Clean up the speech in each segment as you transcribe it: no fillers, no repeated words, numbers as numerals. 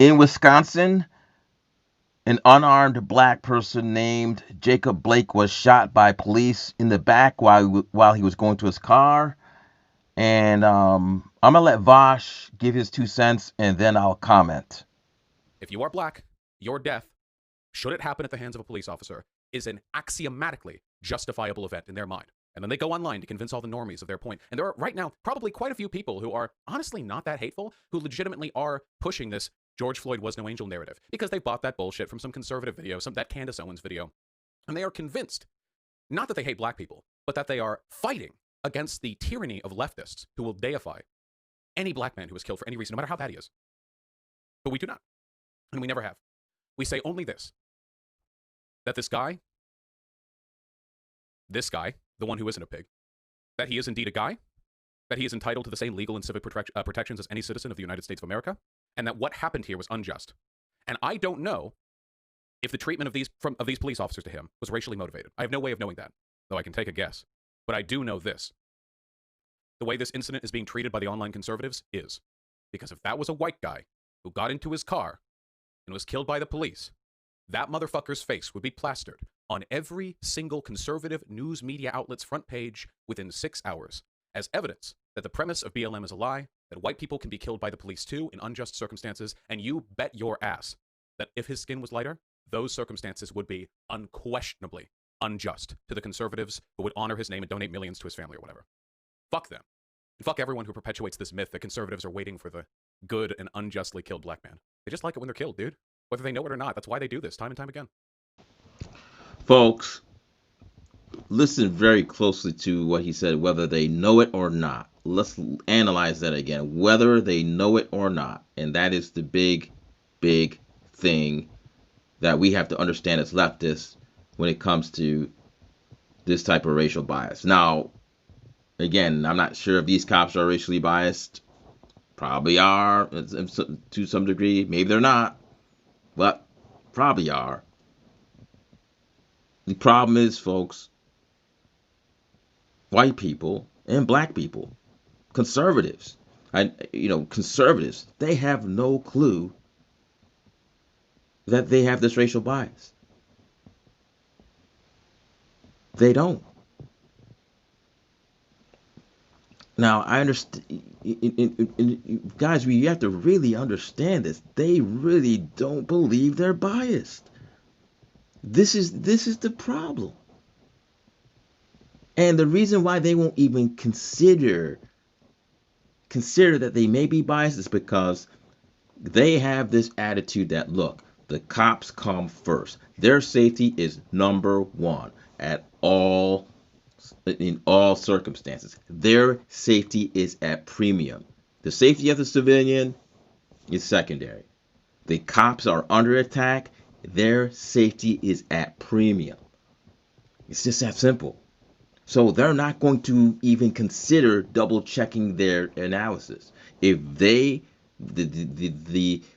In Wisconsin, an unarmed black person named Jacob Blake was shot by police in the back while he was going to his car. And I'm gonna let Vaush give his 2 cents, and then I'll comment. If you are black, your death, should it happen at the hands of a police officer, is an axiomatically justifiable event in their mind. And then they go online to convince all the normies of their point. And there are right now probably quite a few people who are honestly not that hateful, who legitimately are pushing this George Floyd was no angel narrative because they bought that bullshit from some conservative video, that Candace Owens video. And they are convinced, not that they hate black people, but that they are fighting against the tyranny of leftists who will deify any black man who is killed for any reason, no matter how bad he is. But we do not. And we never have. We say only this, that this guy, the one who isn't a pig, that he is indeed a guy, that he is entitled to the same legal and civic protections as any citizen of the United States of America, and that what happened here was unjust. And I don't know if the treatment of these police officers to him was racially motivated. I have no way of knowing that, though I can take a guess. But I do know this. The way this incident is being treated by the online conservatives is because if that was a white guy who got into his car and was killed by the police, that motherfucker's face would be plastered on every single conservative news media outlet's front page within 6 hours as evidence that the premise of BLM is a lie, that white people can be killed by the police too in unjust circumstances, and you bet your ass that if his skin was lighter, those circumstances would be unquestionably unjust to the conservatives who would honor his name and donate millions to his family or whatever. Fuck them. And fuck everyone who perpetuates this myth that conservatives are waiting for the good and unjustly killed black man. They just like it when they're killed, dude. Whether they know it or not. That's why they do this time and time again. Folks, listen very closely to what he said, whether they know it or not. Let's analyze that again, whether they know it or not. And that is the big thing that we have to understand as leftists when it comes to this type of racial bias. Now, again, I'm not sure if these cops are racially biased. Probably are to some degree. Maybe they're not, but probably are. The problem is, folks, white people and black people, conservatives, conservatives, they have no clue that they have this racial bias. They don't. Now, I understand, guys, we have to really understand this. They really don't believe they're biased. This is the problem. And the reason why they won't even consider that they may be biased is because they have this attitude that, look, the cops come first. Their safety is number one at all in all circumstances. Their safety is at premium. The safety of the civilian is secondary. The cops are under attack. Their safety is at premium. It's just that simple. So they're not going to even consider double checking their analysis. If the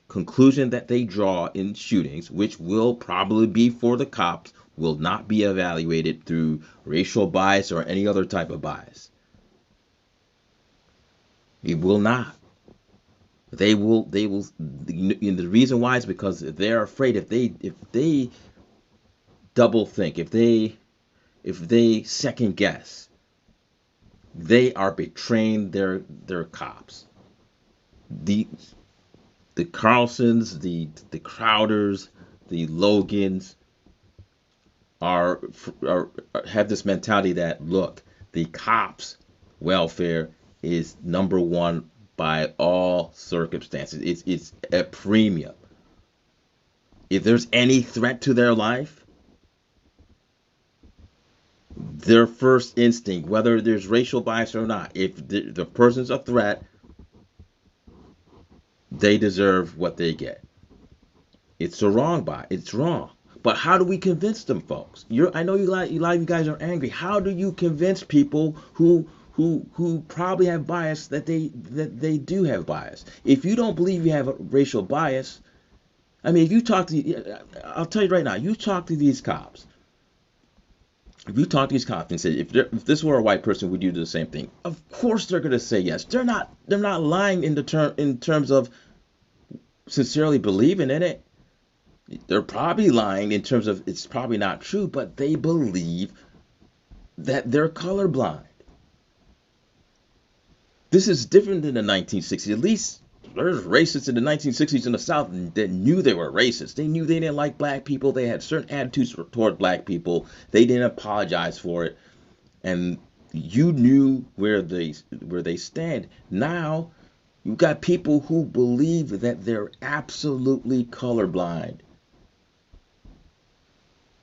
conclusion that they draw in shootings, which will probably be for the cops, will not be evaluated through racial bias or any other type of bias. It will not. They will. The reason why is because they're afraid if they double think, if they second guess, they are betraying their cops. The the Carlsons, the Crowders, the Logans are have this mentality that, look, the cops' welfare is number one by all circumstances. It's a premium. If there's any threat to their life, their first instinct, whether there's racial bias or not, if the person's a threat, they deserve what they get. It's a wrong bias. It's wrong. But how do we convince them, folks? I know a lot of you guys are angry. How do you convince people who probably have bias that they do have bias? If you don't believe you have a racial bias, I mean, if you talk to, I'll tell you right now, you talk to these cops. If you talk to these cops and say, if this were a white person, would you do the same thing? Of course, they're going to say yes. They're not lying in terms of sincerely believing in it. They're probably lying in terms of it's probably not true, but they believe that they're colorblind. This is different than the 1960s. At least there's racists in the 1960s in the South that knew they were racist. They knew they didn't like black people. They had certain attitudes toward black people. They didn't apologize for it, and you knew where they stand. Now you've got people who believe that they're absolutely colorblind.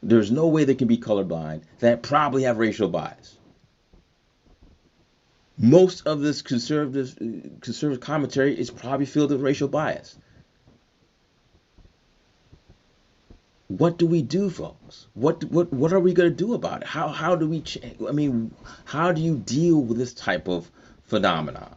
There's no way they can be colorblind. That probably have racial bias. Most of this conservative commentary is probably filled with racial bias. What do we do, folks? What are we going to do about it? How do we change? I mean, how do you deal with this type of phenomenon?